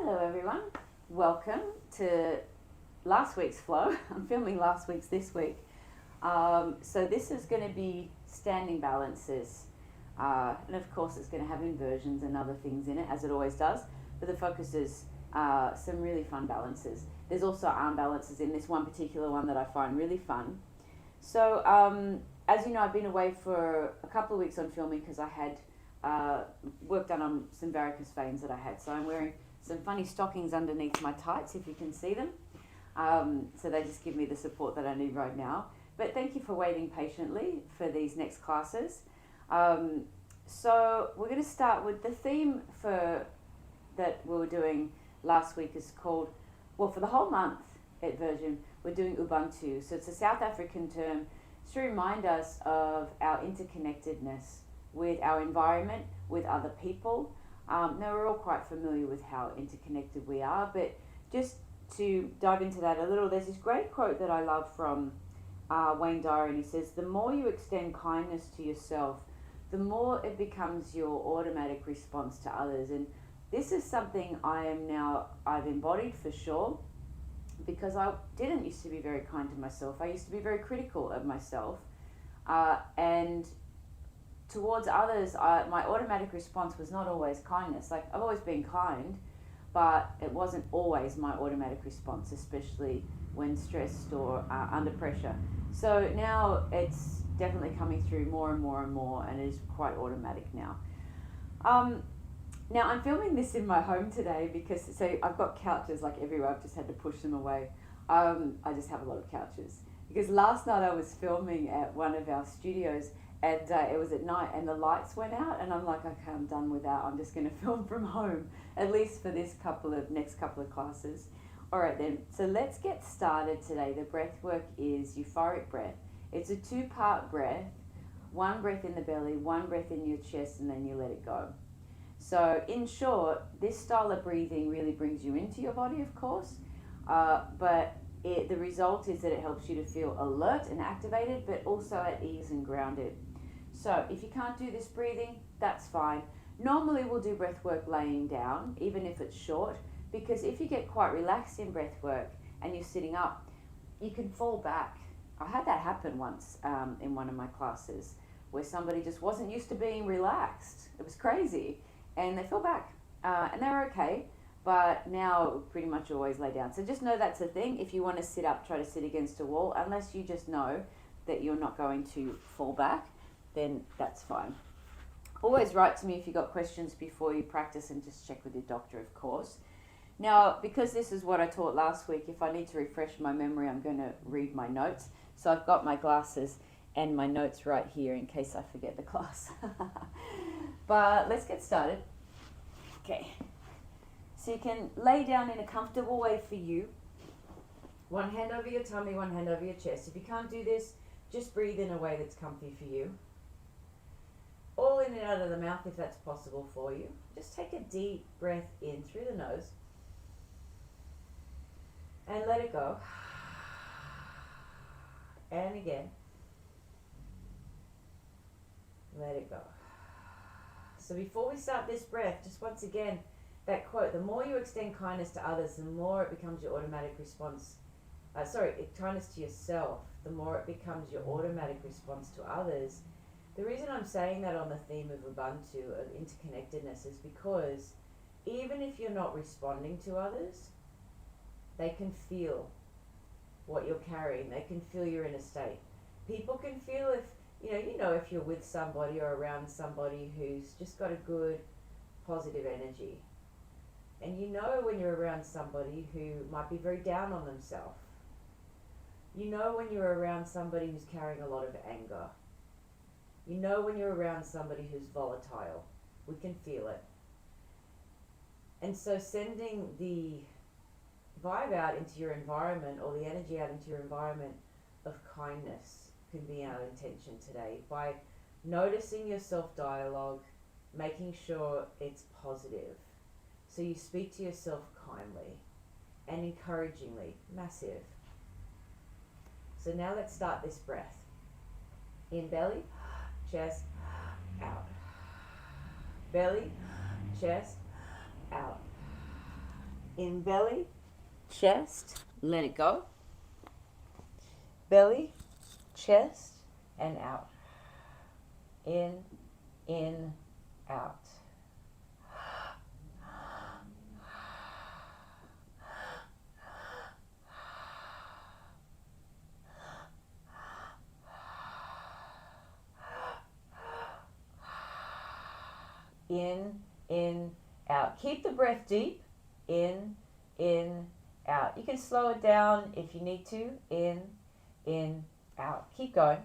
Hello everyone, welcome to last week's flow. I'm filming last week's this week. So this is going to be standing balances, and of course it's going to have inversions and other things in it, as it always does, but the focus is some really fun balances. There's also arm balances in this one particular one that I find really fun. So as you know, I've been away for a couple of weeks on filming because I had work done on some varicose veins that I had. So I'm wearing some funny stockings underneath my tights, if you can see them. So they just give me the support that I need right now. But thank you for waiting patiently for these next classes. So we're going to start with the theme that we were doing last week is called, well, for the whole month at Virgin, we're doing Ubuntu. So it's a South African term to remind us of our interconnectedness with our environment, with other people. Now we're all quite familiar with how interconnected we are, but just to dive into that a little, there's this great quote that I love from Wayne Dyer, and he says, the more you extend kindness to yourself, the more it becomes your automatic response to others. And this is something I've embodied for sure, because I didn't used to be very kind to myself. I used to be very critical of myself, and towards others, my automatic response was not always kindness. Like, I've always been kind, but it wasn't always my automatic response, especially when stressed or under pressure. So now it's definitely coming through more and more and more, and it is quite automatic now. Now I'm filming this in my home today because, so I've got couches like everywhere. I've just had to push them away. I just have a lot of couches. Because last night I was filming at one of our studios, and it was at night and the lights went out, and I'm like, okay, I'm done with that. I'm just going to film from home, at least for this next couple of classes. All right then, so let's get started today. The breath work is euphoric breath. It's a 2-part breath, 1 breath in the belly, 1 breath in your chest, and then you let it go. So in short, this style of breathing really brings you into your body, of course, but the result is that it helps you to feel alert and activated, but also at ease and grounded. So if you can't do this breathing, that's fine. Normally we'll do breath work laying down, even if it's short, because if you get quite relaxed in breath work and you're sitting up, you can fall back. I had that happen once in one of my classes where somebody just wasn't used to being relaxed. It was crazy, and they fell back, and they were okay. But now pretty much always lay down. So just know that's a thing. If you want to sit up, try to sit against a wall, unless you just know that you're not going to fall back, then that's fine. Always write to me if you've got questions before you practice, and just check with your doctor, of course. Now, because this is what I taught last week, if I need to refresh my memory, I'm going to read my notes. So I've got my glasses and my notes right here in case I forget the class. But let's get started. Okay. So you can lay down in a comfortable way for you. 1 hand over your tummy, 1 hand over your chest. If you can't do this, just breathe in a way that's comfy for you. All in and out of the mouth if that's possible for you. Just take a deep breath in through the nose and let it go. And again. Let it go. So before we start this breath, just once again, that quote, the more you extend kindness to others, the more it becomes your automatic response. Kindness to yourself, the more it becomes your automatic response to others. The reason I'm saying that on the theme of Ubuntu, of interconnectedness, is because even if you're not responding to others, they can feel what you're carrying. They can feel your inner state. People can feel if if you're with somebody or around somebody who's just got a good, positive energy. And you know when you're around somebody who might be very down on themselves. You know when you're around somebody who's carrying a lot of anger. You know when you're around somebody who's volatile. We can feel it. And so sending the vibe out into your environment, or the energy out into your environment of kindness, can be our intention today, by noticing your self-dialogue, making sure it's positive. So you speak to yourself kindly and encouragingly. Massive. So now let's start this breath. In belly, chest, out. Belly, chest, out. In belly, chest, let it go. Belly, chest, and out. In, out. In, out. Keep the breath deep. In, out. You can slow it down if you need to. In, out. Keep going.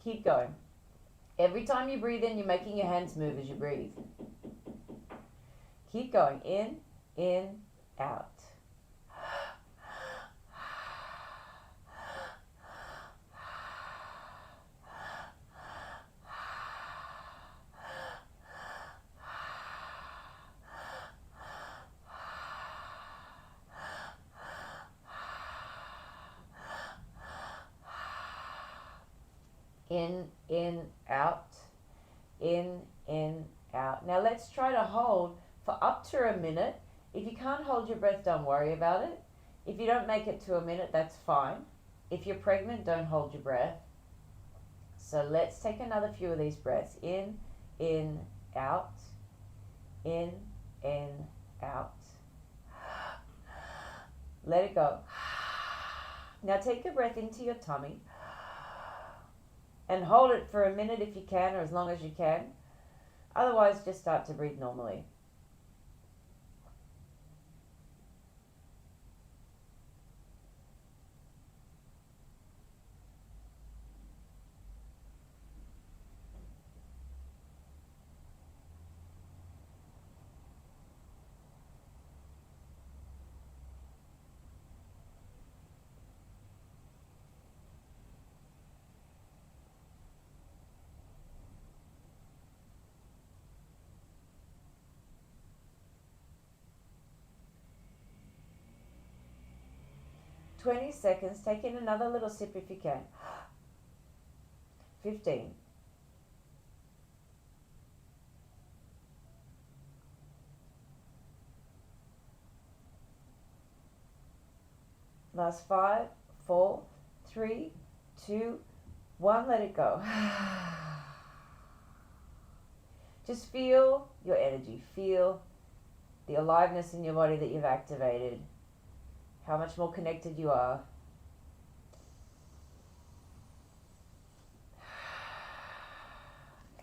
Keep going. Every time you breathe in, you're making your hands move as you breathe. Keep going. In, out. In, out. In, out. Now let's try to hold for up to a minute. If you can't hold your breath, don't worry about it. If you don't make it to a minute, that's fine. If you're pregnant, don't hold your breath. So let's take another few of these breaths. In, out. In, out. Let it go. Now take a breath into your tummy and hold it for a minute if you can, or as long as you can. Otherwise, just start to breathe normally. "20 seconds. Take in another little sip if you can. 15. Last 5, 4, 3, 2, 1. Let it go. Just feel your energy. Feel the aliveness in your body that you've activated. How much more connected you are.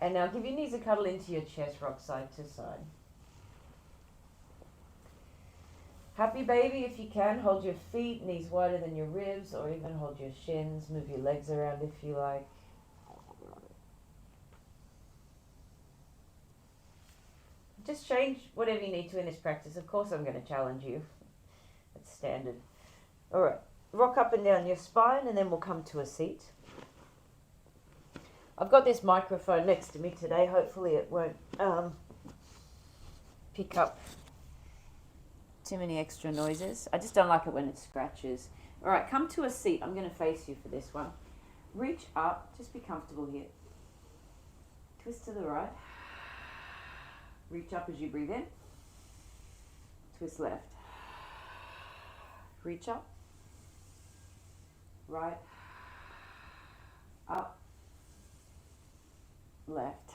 And now give your knees a cuddle into your chest, rock side to side. Happy baby, if you can, hold your feet, knees wider than your ribs, or even hold your shins. Move your legs around if you like. Just change whatever you need to in this practice. Of course, I'm going to challenge you. It's standard. All right, rock up and down your spine, and then we'll come to a seat. I've got this microphone next to me today. Hopefully it won't pick up too many extra noises. I just don't like it when it scratches. All right, come to a seat. I'm going to face you for this one. Reach up. Just be comfortable here. Twist to the right. Reach up as you breathe in. Twist left. Reach up. Right. Up. Left.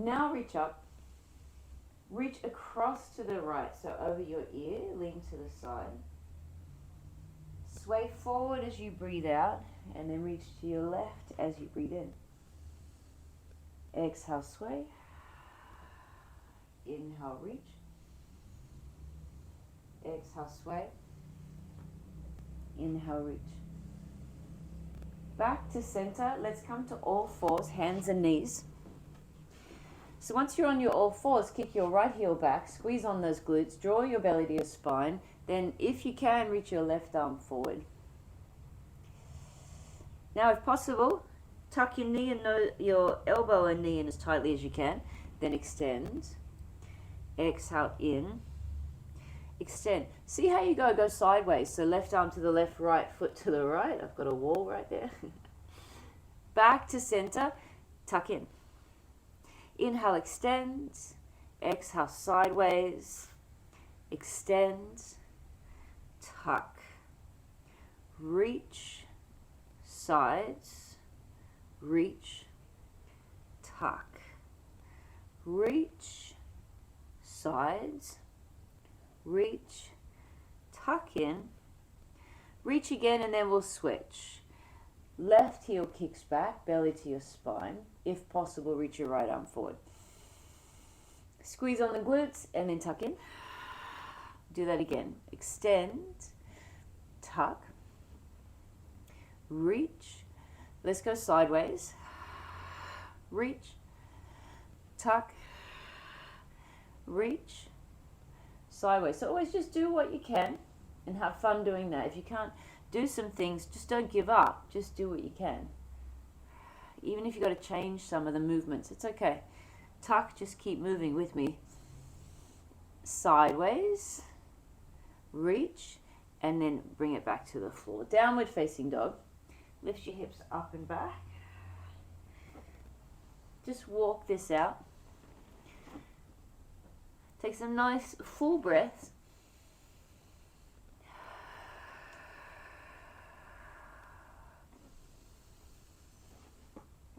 Now reach up. Reach across to the right, so over your ear, lean to the side. Sway forward as you breathe out, and then reach to your left as you breathe in. Exhale, sway. Inhale, reach. Exhale, sway. Inhale, reach. Back to center. Let's come to all fours, hands and knees. So once you're on your all fours, kick your right heel back, squeeze on those glutes, draw your belly to your spine. Then, if you can, reach your left arm forward. Now, if possible, tuck your knee and your elbow and knee in as tightly as you can. Then extend. Exhale in. Extend. See how you go sideways. So left arm to the left, right foot to the right. I've got a wall right there. Back to center. Tuck in. Inhale, extend. Exhale, sideways. Extend. Tuck. Reach. Sides. Reach. Tuck. Reach. Sides. Reach. Tuck in. Reach again, and then we'll switch. Left heel kicks back, belly to your spine. If possible, reach your right arm forward. Squeeze on the glutes and then tuck in. Do that again. Extend, tuck, reach. Let's go sideways. Reach, tuck, reach, sideways. So always just do what you can and have fun doing that. If you can't do some things, just don't give up. Just do what you can. Even if you've got to change some of the movements, it's okay. Tuck, just keep moving with me. Sideways, reach, and then bring it back to the floor. Downward facing dog. Lift your hips up and back. Just walk this out. Take some nice full breaths.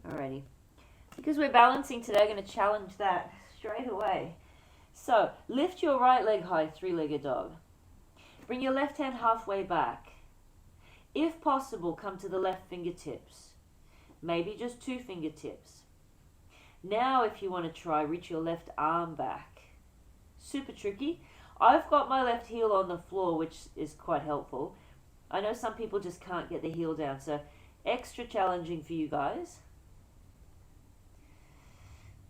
Alrighty. Because we're balancing today, I'm going to challenge that straight away. So, lift your right leg high, three-legged dog. Bring your left hand halfway back. If possible, come to the left fingertips. Maybe just two fingertips. Now, if you want to try, reach your left arm back. Super tricky. I've got my left heel on the floor, which is quite helpful. I know some people just can't get the heel down, so extra challenging for you guys.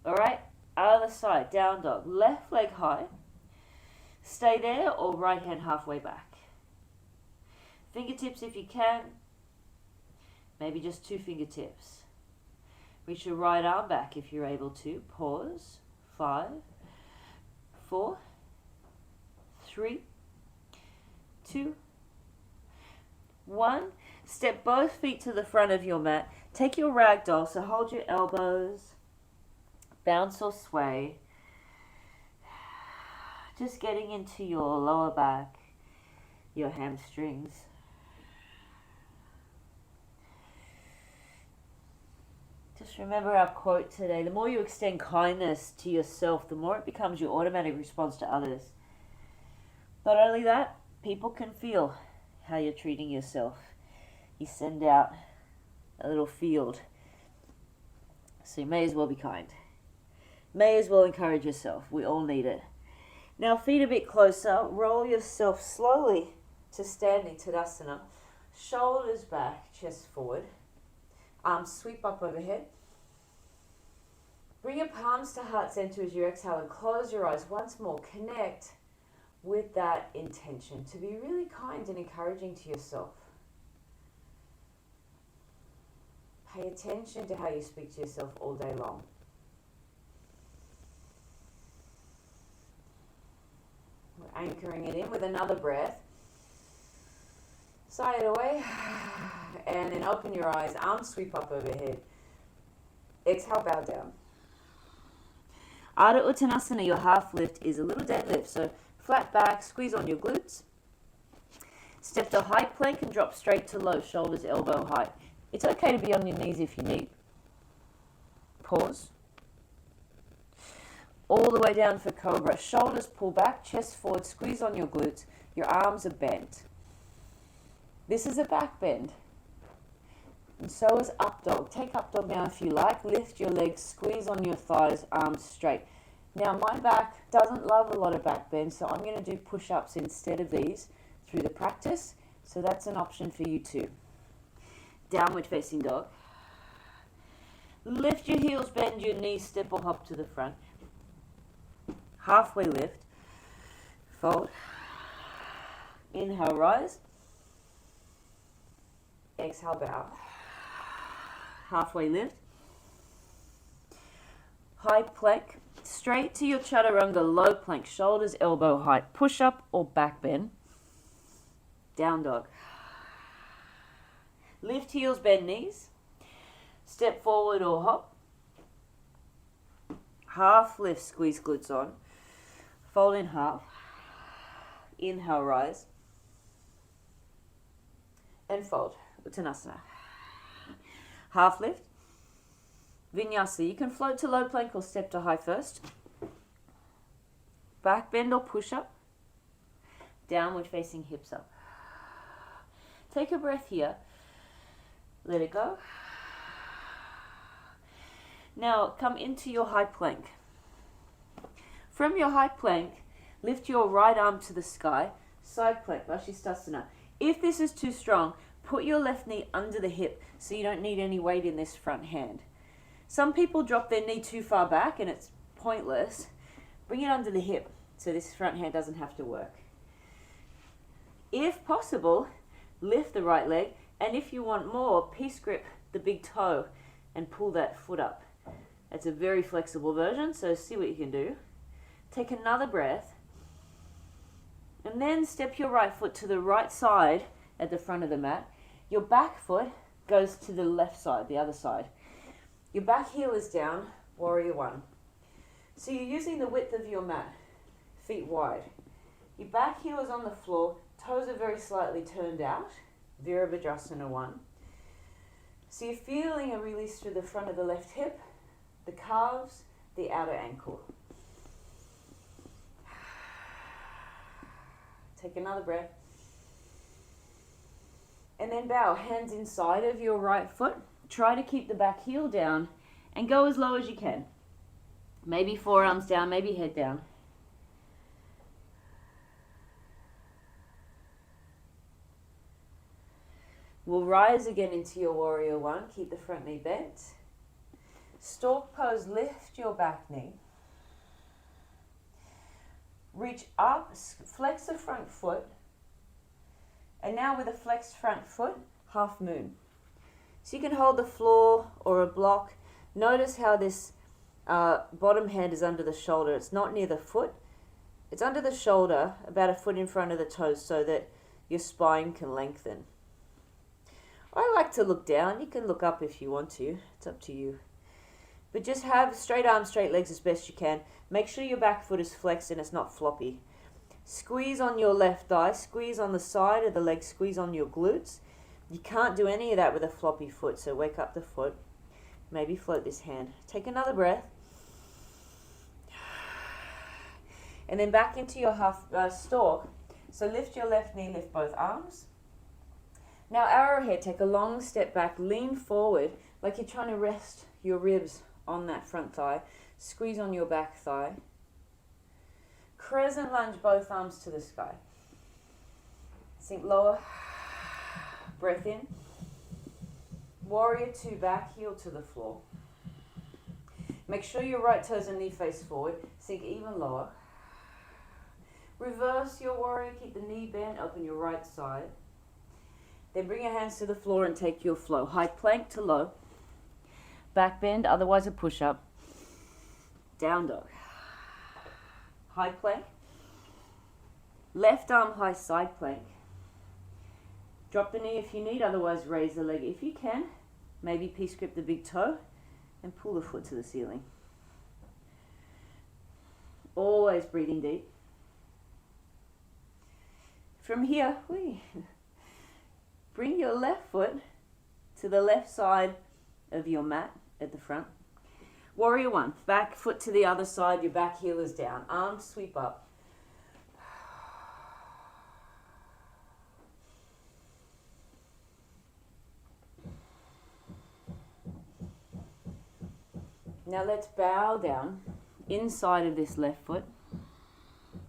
Alright, other side, down dog. Left leg high. Stay there, or right hand halfway back. Fingertips if you can. Maybe just two fingertips. Reach your right arm back if you're able to. Pause. 5, 4, 3, 2, 1. Step both feet to the front of your mat. Take your ragdoll, so hold your elbows. Bounce or sway. Just getting into your lower back, your hamstrings. Just remember our quote today. The more you extend kindness to yourself, the more it becomes your automatic response to others. Not only that, people can feel how you're treating yourself. You send out a little field. So you may as well be kind. May as well encourage yourself. We all need it. Now feet a bit closer. Roll yourself slowly to standing Tadasana. Shoulders back, chest forward. Arms sweep up overhead. Bring your palms to heart center as you exhale and close your eyes once more. Connect with that intention to be really kind and encouraging to yourself. Pay attention to how you speak to yourself all day long. We're anchoring it in with another breath. Sigh it away. And then open your eyes. Arms sweep up overhead. Exhale, bow down. Ardha Uttanasana, your half lift, is a little deadlift. So flat back, squeeze on your glutes. Step to high plank and drop straight to low, shoulders elbow height. It's okay to be on your knees if you need. Pause. all the way down for cobra. Shoulders pull back, chest forward, squeeze on your glutes. Your arms are bent. This is a back bend. And so is up dog. Take up dog now if you like. Lift your legs, squeeze on your thighs, arms straight. Now my back doesn't love a lot of back bend, so I'm going to do push-ups instead of these through the practice. So that's an option for you too. Downward facing dog. Lift your heels, bend your knees, step or hop to the front. Halfway lift. Fold. Inhale, rise. Exhale, bow. Halfway lift. High plank. Straight to your chaturanga, low plank. Shoulders elbow height. Push up or back bend. Down dog. Lift heels, bend knees. Step forward or hop. Half lift, squeeze glutes on. Fold in half. Inhale, rise. And fold. Uttanasana. Half lift. Vinyasa. You can float to low plank or step to high first. Back bend or push up. Downward facing hips up. Take a breath here. Let it go. Now come into your high plank. From your high plank, lift your right arm to the sky. Side plank, Vashisthasana. If this is too strong, put your left knee under the hip so you don't need any weight in this front hand. Some people drop their knee too far back and it's pointless. Bring it under the hip so this front hand doesn't have to work. If possible, lift the right leg, and if you want more, peace grip the big toe and pull that foot up. It's a very flexible version, so see what you can do. Take another breath, and then step your right foot to the right side at the front of the mat. Your back foot goes to the left side, the other side. Your back heel is down, warrior one. So you're using the width of your mat, feet wide. Your back heel is on the floor, toes are very slightly turned out, Virabhadrasana 1. So you're feeling a release through the front of the left hip, the calves, the outer ankle. Take another breath. And then bow, hands inside of your right foot. Try to keep the back heel down and go as low as you can. Maybe forearms down, maybe head down. We'll rise again into your warrior one. Keep the front knee bent. Stork pose, lift your back knee. Reach up, flex the front foot. And now with a flexed front foot, half moon. So you can hold the floor or a block. Notice how this bottom hand is under the shoulder. It's not near the foot. It's under the shoulder, about a foot in front of the toes so that your spine can lengthen. I like to look down. You can look up if you want to. It's up to you. But just have straight arms, straight legs as best you can. Make sure your back foot is flexed and it's not floppy. Squeeze on your left thigh. Squeeze on the side of the leg. Squeeze on your glutes. You can't do any of that with a floppy foot, so wake up the foot. Maybe float this hand. Take another breath. And then back into your half stork. So lift your left knee, lift both arms. Now arrowhead, take a long step back, lean forward like you're trying to rest your ribs on that front thigh. Squeeze on your back thigh. Crescent lunge, both arms to the sky. Sink lower. Breath in. Warrior two, back heel to the floor. Make sure your right toes and knee face forward. Sink even lower. Reverse your warrior, keep the knee bent, open your right side. Then bring your hands to the floor and take your flow. High plank to low. Back bend, otherwise a push-up. Down dog. High plank. Left arm high side plank. Drop the knee if you need, otherwise raise the leg if you can. Maybe peace grip the big toe and pull the foot to the ceiling. Always breathing deep. From here, bring your left foot to the left side of your mat at the front. Warrior one, back foot to the other side, your back heel is down. Arms sweep up. Now let's bow down inside of this left foot,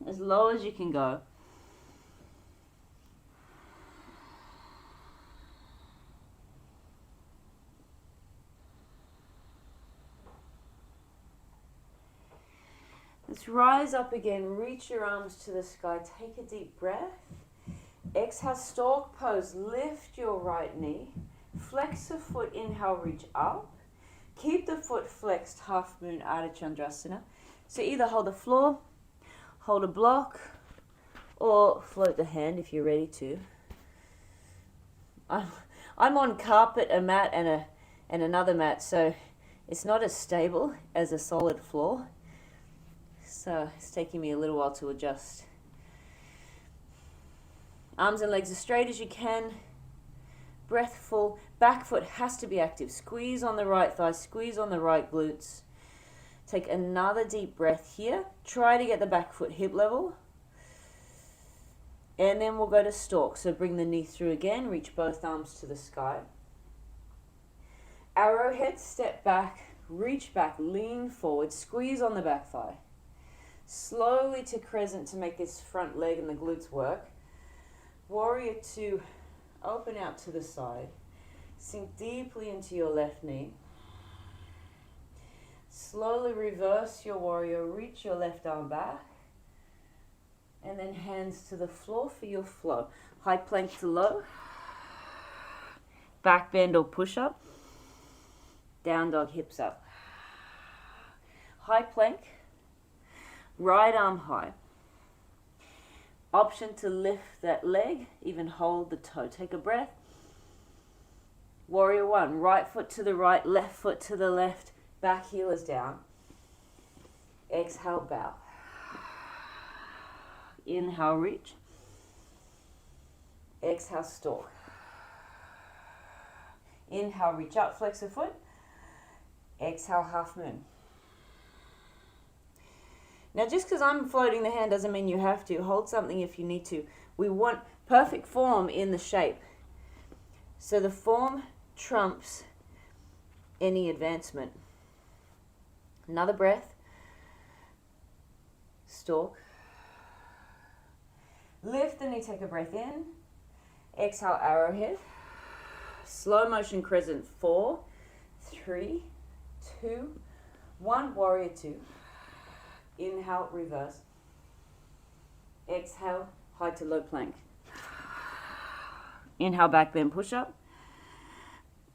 as low as you can go. Let's rise up again, reach your arms to the sky, take a deep breath. Exhale, stork pose, lift your right knee, flex the foot, inhale, reach up. Keep the foot flexed, half moon, Ardha Chandrasana. So either hold the floor, hold a block, or float the hand if you're ready to. I'm on carpet, a mat, and another mat, so it's not as stable as a solid floor. So it's taking me a little while to adjust. Arms and legs as straight as you can. Breath full. Back foot has to be active. Squeeze on the right thigh, squeeze on the right glutes. Take another deep breath here. Try to get the back foot hip level. And then we'll go to stork. So bring the knee through again. Reach both arms to the sky. Arrowhead, step back, reach back, lean forward, squeeze on the back thigh. Slowly to crescent to make this front leg and the glutes work. Warrior two, open out to the side. Sink deeply into your left knee. Slowly reverse your warrior, reach your left arm back. And then hands to the floor for your flow. High plank to low. Back bend or push up. Down dog, hips up. High plank. Right arm high. Option to lift that leg, even hold the toe. Take a breath. Warrior one, right foot to the right, left foot to the left, back heel is down. Exhale, bow. Inhale, reach. Exhale, stork. Inhale, reach up, flex the foot. Exhale, half moon. Now, just because I'm floating the hand doesn't mean you have to. Hold something if you need to. We want perfect form in the shape. So the form trumps any advancement. Another breath. Stork. Lift the knee, take a breath in. Exhale, arrowhead. Slow motion crescent. 4, 3, 2, 1. Warrior two. Inhale, reverse. Exhale, high to low plank. Inhale, back bend, push up.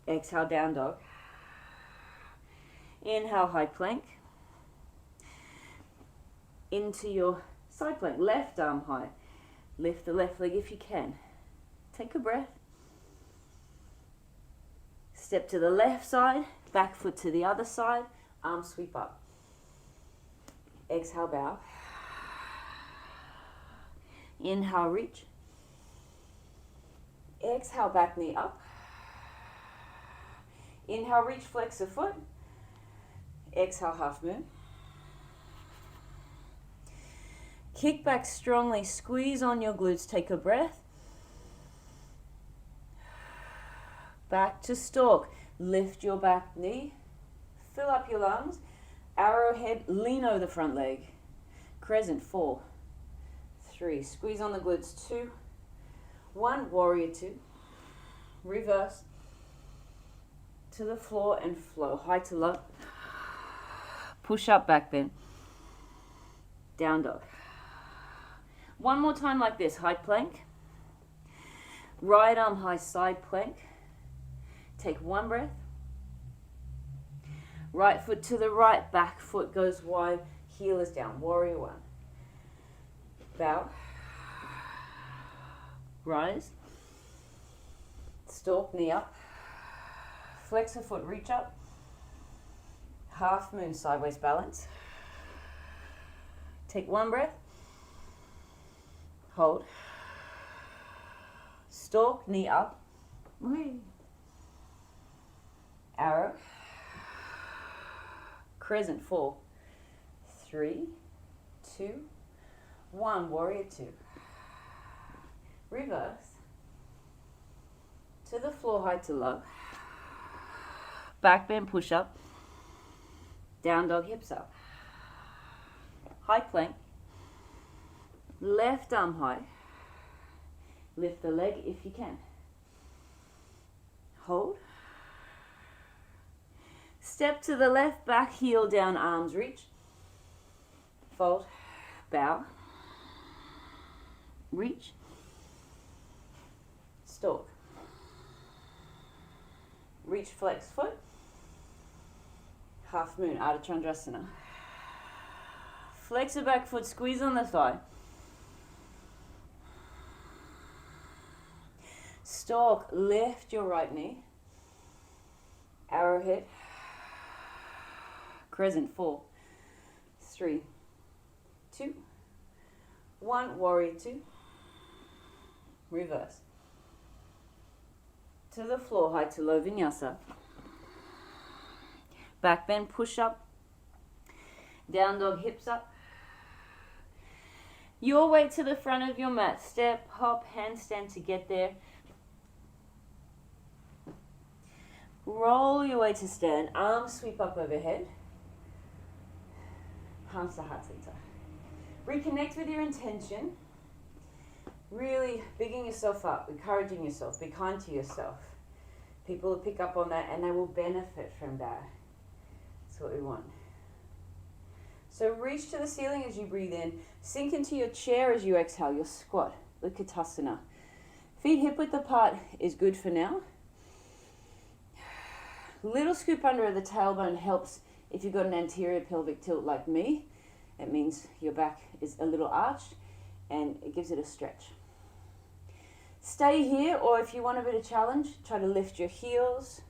Exhale, down dog. Inhale, high plank. Into your side plank, left arm high. Lift the left leg if you can. Take a breath. Step to the left side, back foot to the other side, arm sweep up. Exhale, bow. Inhale, reach. Exhale, back knee up. Inhale, reach, flex the foot. Exhale, half moon. Kick back strongly, squeeze on your glutes, take a breath. Back to stork. Lift your back knee. Fill up your lungs. Arrowhead, lean over the front leg. Crescent, 4, 3. Squeeze on the glutes, 2, 1. Warrior two. Reverse to the floor and flow. High to low. Push up, back bend. Down dog. One more time like this. High plank. Right arm high, side plank. Take one breath. Right foot to the right, back foot goes wide, heel is down. Warrior one. Bow. Rise. Stork, knee up. Flex a foot, reach up. Half moon, sideways balance. Take one breath. Hold. Stork, knee up. Arrow. crescent 4, 3, 2, 1, warrior 2. Reverse. To the floor, high to low. Back bend push up. Down dog, hips up. High plank. Left arm high. Lift the leg if you can. Hold. Step to the left, back heel down, arms reach. Fold, bow, reach, stalk. Reach, flex foot. Half moon, Ardha Chandrasana. Flex the back foot, squeeze on the thigh. Stalk, lift your right knee. Arrowhead. Crescent 4, 3, 2, 1, warrior 2. Reverse. To the floor, high to low vinyasa. Back bend, push up. Down dog, hips up. Your way to the front of your mat. Step, hop, handstand to get there. Roll your way to stand. Arms sweep up overhead. Palms to heart center. Reconnect with your intention. Really bigging yourself up, encouraging yourself, be kind to yourself. People will pick up on that and they will benefit from that. That's what we want. So reach to the ceiling as you breathe in. Sink into your chair as you exhale, your squat, Utkatasana. Feet hip width apart is good for now. Little scoop under the tailbone helps if you've got an anterior pelvic tilt like me. It means your back is a little arched and it gives it a stretch. Stay here, or if you want a bit of challenge, try to lift your heels.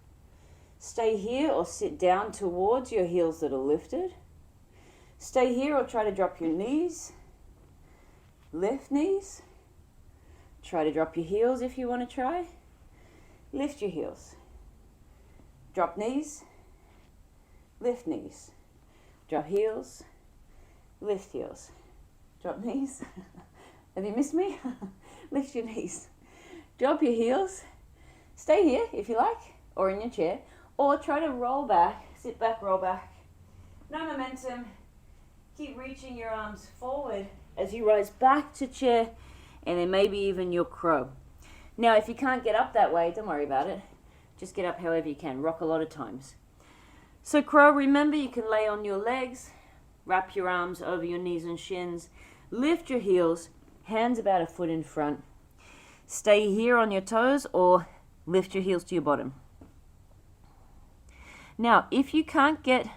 Stay here or sit down towards your heels that are lifted. Stay here or try to drop your knees. Lift knees. Try to drop your heels if you want to try. Lift your heels. Drop knees. Lift knees. Drop heels. Lift heels. Drop knees. Have you missed me? Lift your knees. Drop your heels. Stay here if you like, or in your chair, or try to roll back, sit back, roll back. No momentum. Keep reaching your arms forward as you rise back to chair, and then maybe even your crow. Now, if you can't get up that way, don't worry about it. Just get up however you can. Rock a lot of times. So crow, remember you can lay on your legs, wrap your arms over your knees and shins, lift your heels, hands about a foot in front. Stay here on your toes or lift your heels to your bottom. Now, if you can't get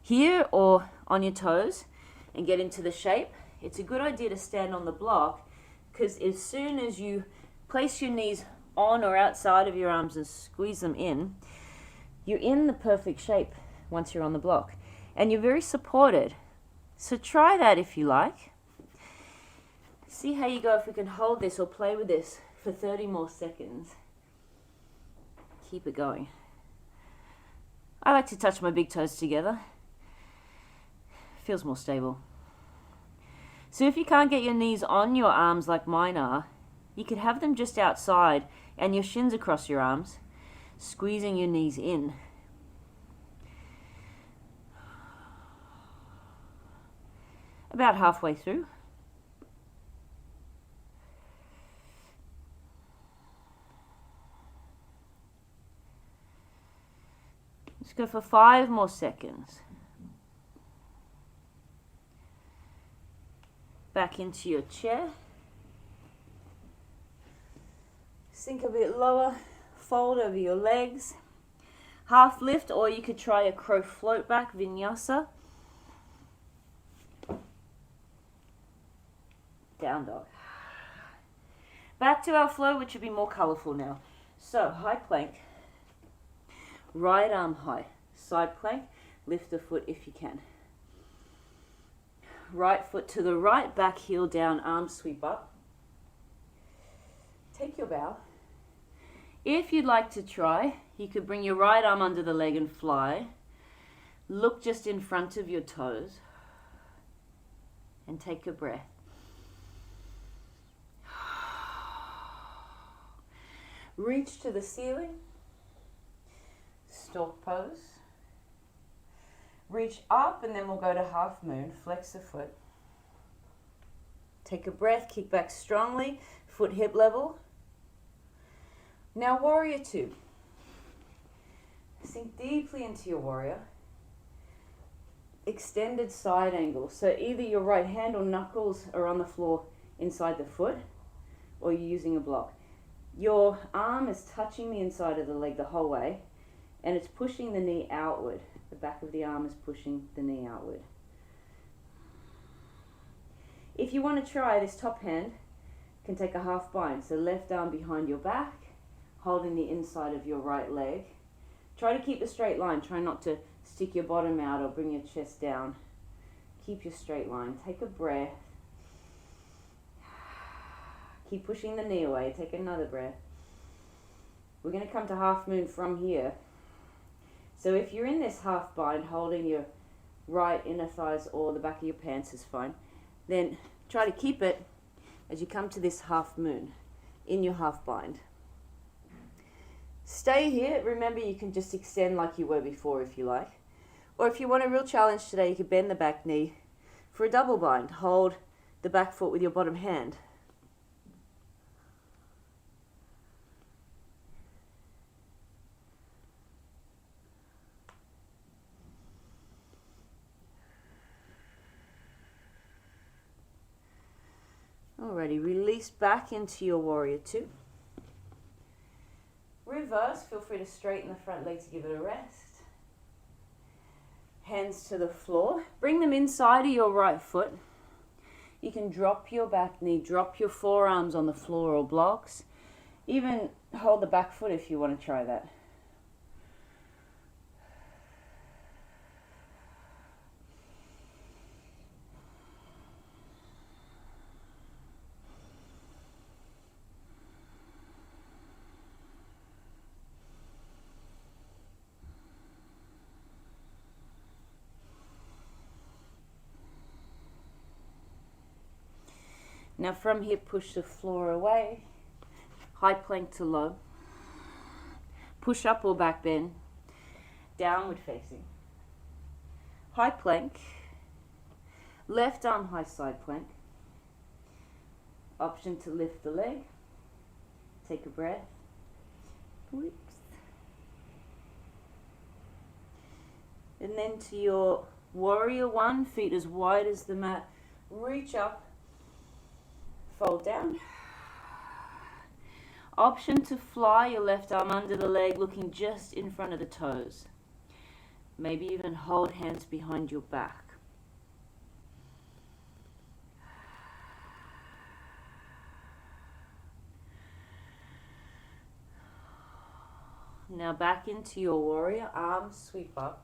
here or on your toes and get into the shape, it's a good idea to stand on the block, because as soon as you place your knees on or outside of your arms and squeeze them in, you're in the perfect shape once you're on the block. And you're very supported. So try that if you like. See how you go if we can hold this or play with this for 30 more seconds. Keep it going. I like to touch my big toes together. Feels more stable. So if you can't get your knees on your arms like mine are, you could have them just outside and your shins across your arms, squeezing your knees in. About halfway through. Let's go for 5 more seconds. Back into your chair. Sink a bit lower, fold over your legs. Half lift, or you could try a crow float back, vinyasa. Down dog. Back to our flow, which will be more colorful now. So, high plank. Right arm high. Side plank. Lift the foot if you can. Right foot to the right, back heel down, arms sweep up. Take your bow. If you'd like to try, you could bring your right arm under the leg and fly. Look just in front of your toes and take a breath. Reach to the ceiling, stork pose. Reach up and then we'll go to half moon, flex the foot. Take a breath, kick back strongly, foot hip level. Now warrior two. Sink deeply into your warrior. Extended side angle. So either your right hand or knuckles are on the floor inside the foot, or you're using a block. Your arm is touching the inside of the leg the whole way, and it's pushing the knee outward. The back of the arm is pushing the knee outward. If you want to try, this top hand can take a half bind. So left arm behind your back, holding the inside of your right leg. Try to keep a straight line. Try not to stick your bottom out or bring your chest down. Keep your straight line. Take a breath. Keep pushing the knee away. Take another breath. We're going to come to half moon from here. So if you're in this half bind, holding your right inner thighs or the back of your pants is fine, then try to keep it as you come to this half moon in your half bind. Stay here. Remember, you can just extend like you were before if you like. Or if you want a real challenge today, you could bend the back knee for a double bind. Hold the back foot with your bottom hand. Alrighty, release back into your warrior two. Reverse, feel free to straighten the front leg to give it a rest. Hands to the floor. Bring them inside of your right foot. You can drop your back knee, drop your forearms on the floor or blocks. Even hold the back foot if you want to try that. Now from here, push the floor away, high plank to low, push up or back bend, downward facing, high plank, left arm high side plank, option to lift the leg, take a breath, whoops, and then to your warrior one, feet as wide as the mat, reach up, fold down. Option to fly your left arm under the leg, looking just in front of the toes. Maybe even hold hands behind your back. Now back into your warrior, arms sweep up.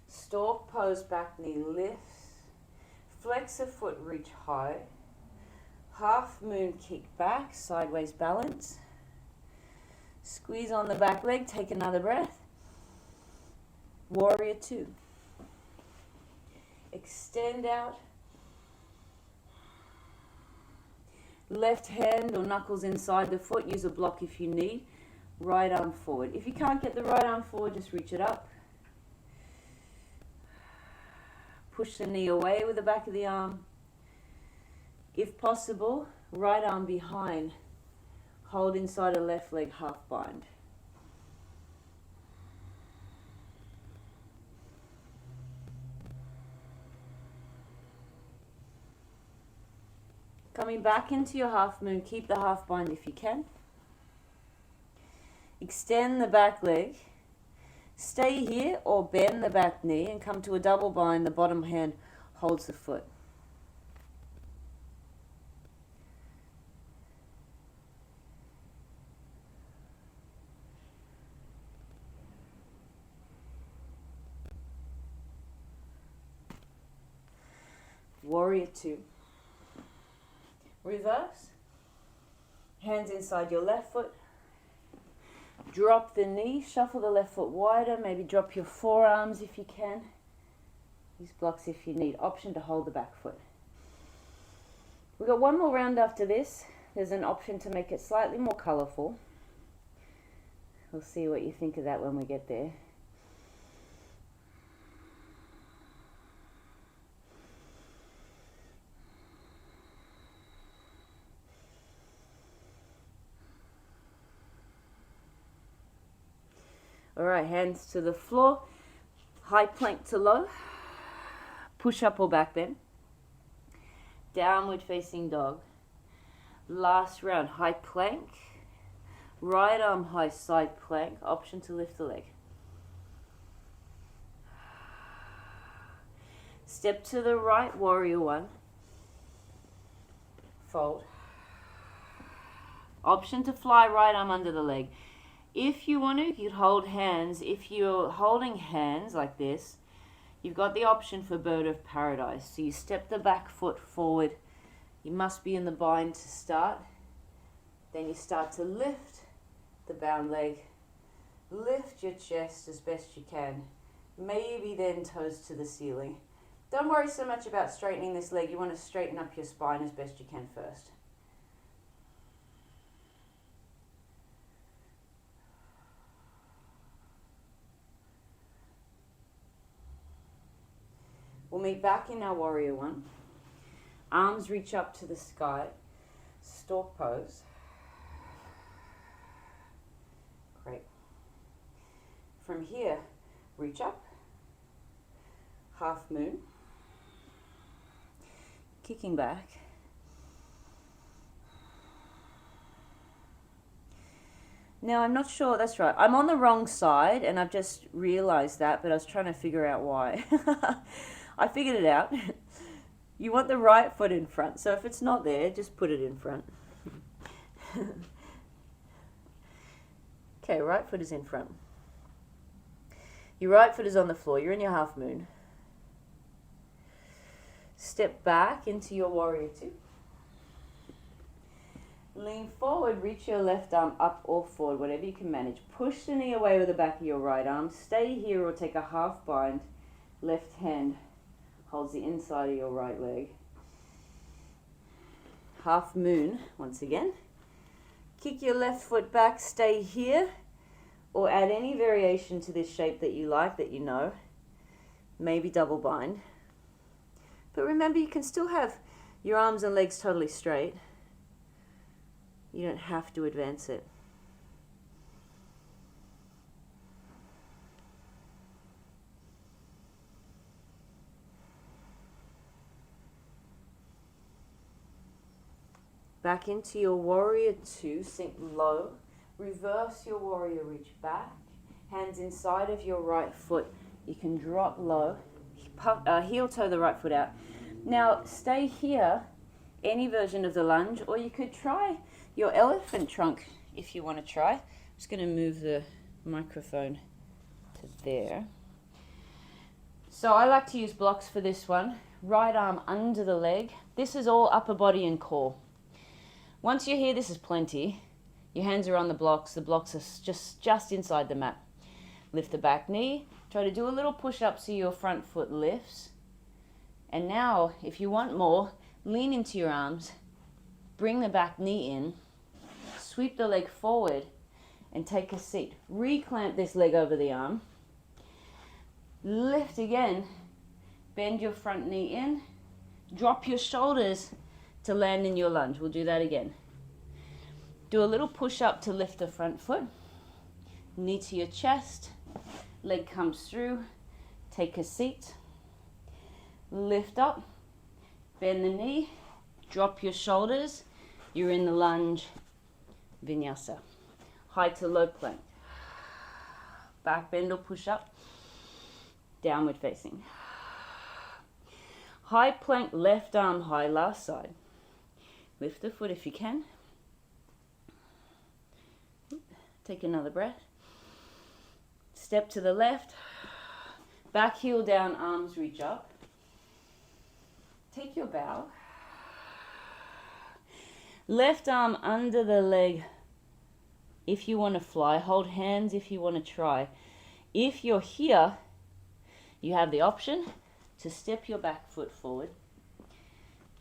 Stork pose, back knee lifts. Flex a foot, reach high. Half moon, kick back, sideways balance. Squeeze on the back leg, take another breath. Warrior two. Extend out. Left hand or knuckles inside the foot, use a block if you need. Right arm forward. If you can't get the right arm forward, just reach it up. Push the knee away with the back of the arm. If possible, right arm behind. Hold inside a left leg, half bind. Coming back into your half moon, keep the half bind if you can. Extend the back leg. Stay here or bend the back knee and come to a double bind. The bottom hand holds the foot. Warrior two. Reverse. Hands inside your left foot. Drop the knee, shuffle the left foot wider, maybe drop your forearms if you can. Use blocks if you need. Option to hold the back foot. We've got one more round after this. There's an option to make it slightly more colourful. We'll see what you think of that when we get there. All right, hands to the floor, high plank to low, push up or back bend, downward facing dog. Last round, high plank, right arm high side plank, option to lift the leg. Step to the right, warrior one, fold. Option to fly right arm under the leg. If you want to, you'd hold hands. If you're holding hands like this, you've got the option for bird of paradise. So you step the back foot forward. You must be in the bind to start. Then you start to lift the bound leg. Lift your chest as best you can. Maybe then toes to the ceiling. Don't worry so much about straightening this leg. You want to straighten up your spine as best you can first. We'll meet back in our warrior one. Arms reach up to the sky. Stork pose. Great. From here, reach up. Half moon. Kicking back. Now, I'm not sure, that's right. I'm on the wrong side, and I've just realized that, but I was trying to figure out why. I figured it out. You want the right foot in front, so if it's not there, just put it in front. Okay, right foot is in front. Your right foot is on the floor. You're in your half moon. Step back into your warrior two. Lean forward, reach your left arm up or forward, whatever you can manage. Push the knee away with the back of your right arm. Stay here or take a half bind. Left hand holds the inside of your right leg. Half moon, once again. Kick your left foot back, stay here, or add any variation to this shape that you like, that you know. Maybe double bind. But remember, you can still have your arms and legs totally straight. You don't have to advance it. Back into your warrior two, sink low. Reverse your warrior, reach back. Hands inside of your right foot. You can drop low. Heel toe the right foot out. Now stay here, any version of the lunge, or you could try your elephant trunk if you want to try. I'm just going to move the microphone to there. So I like to use blocks for this one. Right arm under the leg. This is all upper body and core. Once you're here, this is plenty. Your hands are on the blocks. The blocks are just inside the mat. Lift the back knee. Try to do a little push-up so your front foot lifts. And now, if you want more, lean into your arms. Bring the back knee in. Sweep the leg forward and take a seat. Reclamp this leg over the arm. Lift again. Bend your front knee in. Drop your shoulders to land in your lunge. We'll do that again. Do a little push up to lift the front foot. Knee to your chest. Leg comes through. Take a seat. Lift up. Bend the knee. Drop your shoulders. You're in the lunge. Vinyasa. High to low plank. Back bend or push up. Downward facing. High plank, left arm high, last side. Lift the foot if you can. Take another breath. Step to the left. Back heel down, arms reach up. Take your bow. Left arm under the leg. If you want to fly, hold hands if you want to try. If you're here, you have the option to step your back foot forward,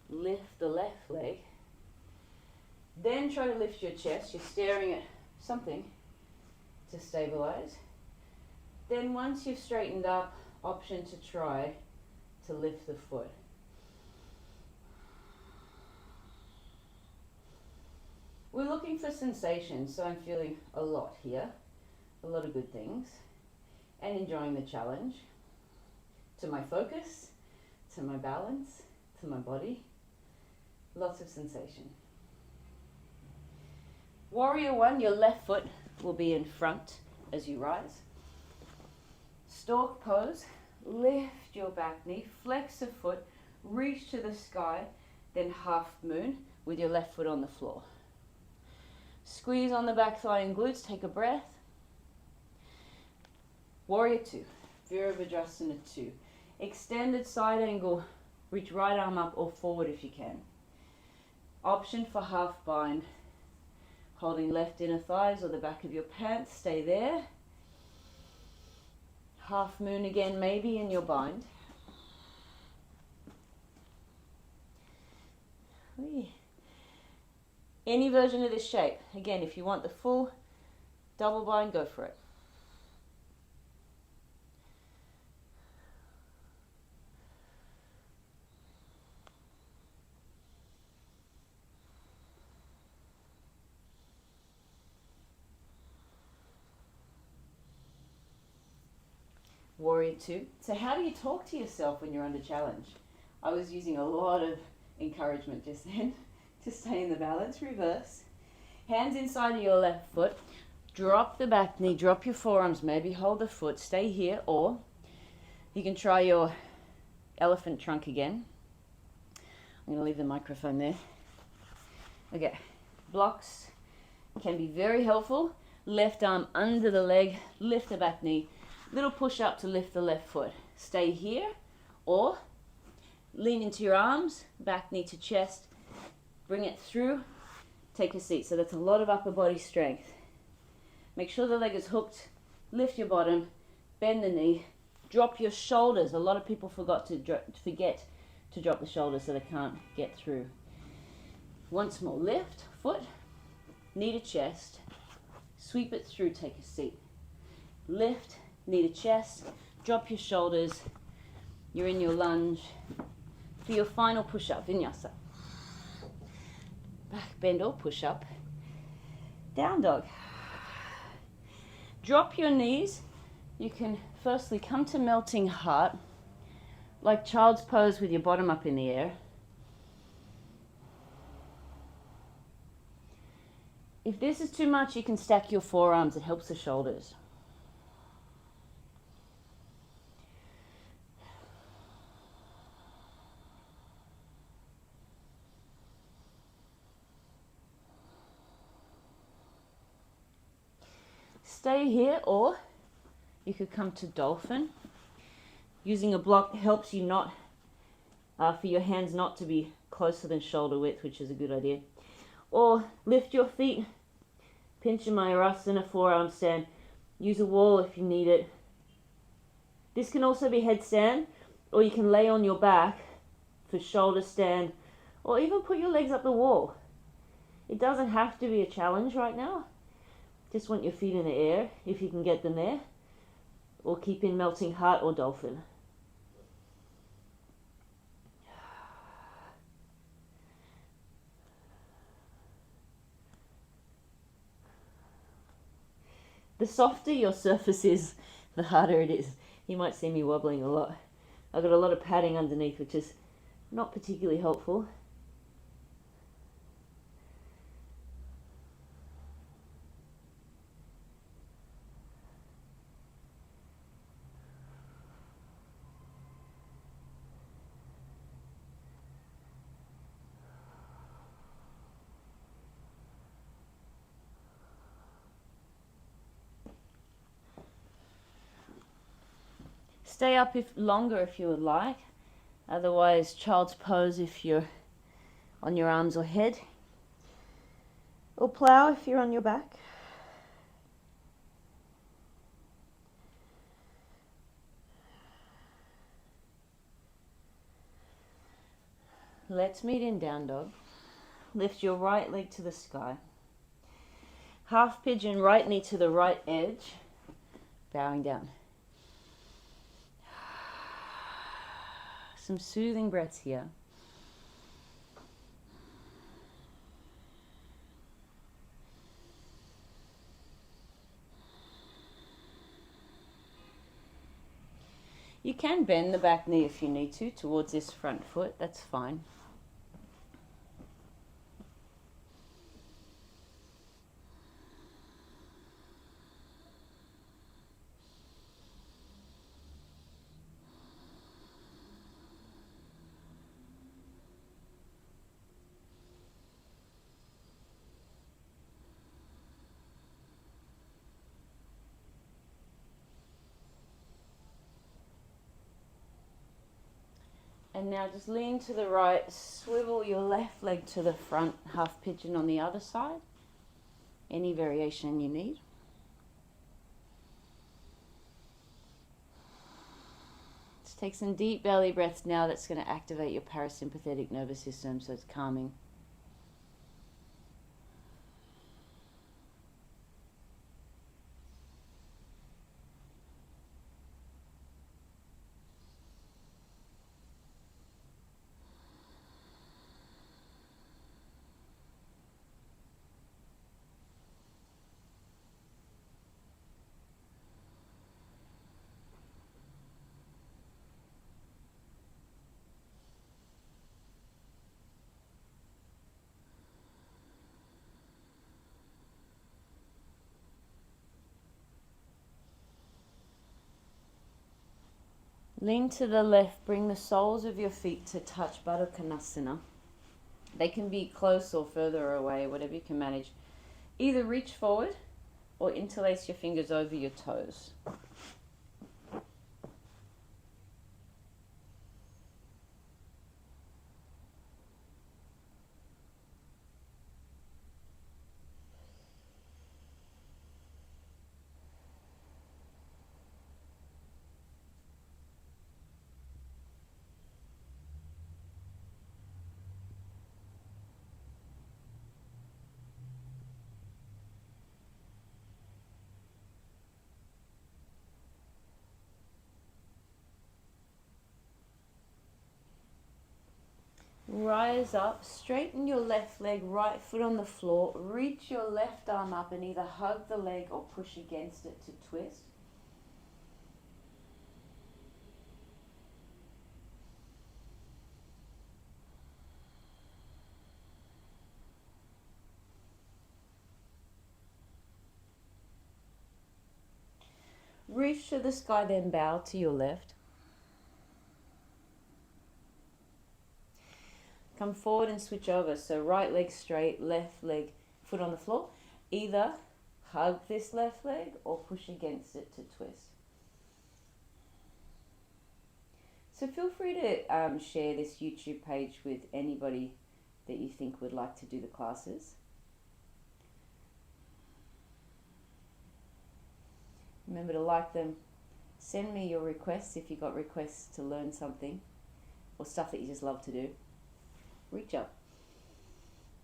lift the left leg, then try to lift your chest. You're staring at something to stabilize. Then once you've straightened up, option to try to lift the foot. We're looking for sensations, so I'm feeling a lot here, a lot of good things, and enjoying the challenge. To my focus, to my balance, to my body, lots of sensation. Warrior one, your left foot will be in front as you rise. Stork pose, lift your back knee, flex a foot, reach to the sky, then half moon with your left foot on the floor. Squeeze on the back thigh and glutes, take a breath. Warrior two, Virabhadrasana 2. Extended side angle, reach right arm up or forward if you can. Option for half bind, holding left inner thighs or the back of your pants, stay there. Half moon again, maybe in your bind. Any version of this shape. Again, if you want the full double bind, go for it. Warrior two. So how do you talk to yourself when you're under challenge? I was using a lot of encouragement just then to stay in the balance. Reverse. Hands inside of your left foot. Drop the back knee, drop your forearms, maybe hold the foot, stay here, or you can try your elephant trunk again. I'm going to leave the microphone there. Okay, blocks can be very helpful. Left arm under the leg, lift the back knee, little push up to lift the left foot. Stay here, or lean into your arms, back knee to chest, bring it through, take a seat. So that's a lot of upper body strength. Make sure the leg is hooked, lift your bottom, bend the knee, drop your shoulders. A lot of people forget to drop the shoulders so they can't get through. Once more, lift, foot, knee to chest, sweep it through, take a seat. Lift, knee to chest, drop your shoulders, you're in your lunge. For your final push-up, vinyasa. Back bend or push-up, down dog. Drop your knees. You can firstly come to melting heart, like child's pose with your bottom up in the air. If this is too much, you can stack your forearms. It helps the shoulders. Stay here, or you could come to dolphin. Using a block helps you not, for your hands not to be closer than shoulder width, which is a good idea. Or lift your feet, pinch in Mayurasana, forearm stand. Use a wall if you need it. This can also be headstand, or you can lay on your back for shoulder stand, or even put your legs up the wall. It doesn't have to be a challenge right now. Just want your feet in the air, if you can get them there. Or keep in melting heart or dolphin. The softer your surface is, the harder it is. You might see me wobbling a lot. I've got a lot of padding underneath, which is not particularly helpful. Stay up longer if you would like. Otherwise, child's pose if you're on your arms or head. Or plow if you're on your back. Let's meet in down dog. Lift your right leg to the sky. Half pigeon, right knee to the right edge. Bowing down. Some soothing breaths here. You can bend the back knee if you need to towards this front foot, that's fine. And now just lean to the right, swivel your left leg to the front, half pigeon on the other side. Any variation you need. Just take some deep belly breaths now. That's going to activate your parasympathetic nervous system, so it's calming. Lean to the left, bring the soles of your feet to touch Baddha Konasana. They can be close or further away, whatever you can manage. Either reach forward or interlace your fingers over your toes. Rise up, straighten your left leg, right foot on the floor, reach your left arm up and either hug the leg or push against it to twist. Reach to the sky, then bow to your left. Come forward and switch over. So right leg straight, left leg, foot on the floor. Either hug this left leg or push against it to twist. So feel free to share this YouTube page with anybody that you think would like to do the classes. Remember to like them. Send me your requests if you got requests to learn something or stuff that you just love to do. Reach up.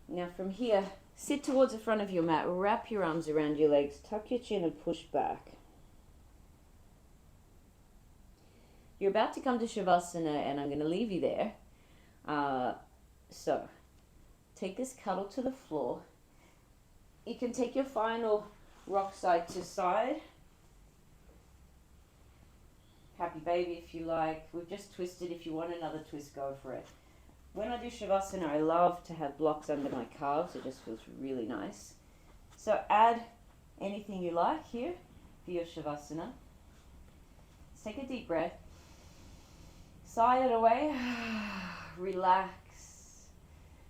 Now from here, sit towards the front of your mat, wrap your arms around your legs, tuck your chin and push back. You're about to come to Shavasana and I'm going to leave you there. So, take this cuddle to the floor. You can take your final rock side to side. Happy baby if you like. We've just twisted. If you want another twist, go for it. When I do Shavasana, I love to have blocks under my calves. It just feels really nice. So add anything you like here for your Shavasana. Let's take a deep breath. Sigh it away. Relax.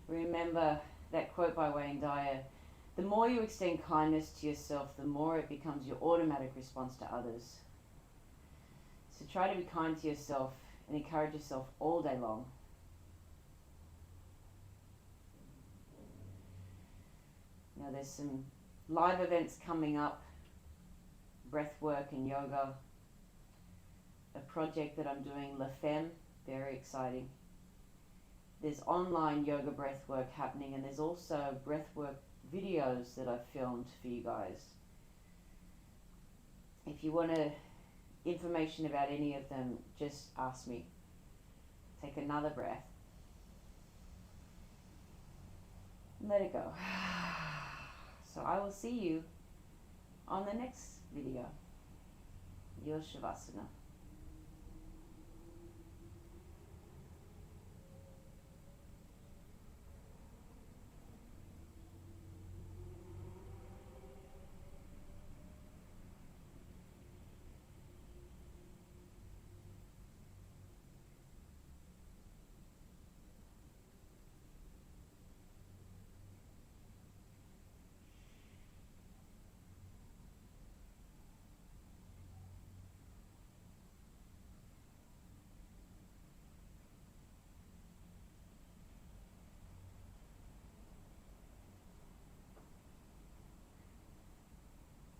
Remember that quote by Wayne Dyer. The more you extend kindness to yourself, the more it becomes your automatic response to others. So try to be kind to yourself and encourage yourself all day long. Now there's some live events coming up, breath work and yoga, a project that I'm doing, La Femme, very exciting. There's online yoga breathwork happening, and there's also breathwork videos that I've filmed for you guys. If you want information about any of them, just ask me. Take another breath. And let it go. So I will see you on the next video. Your Shavasana.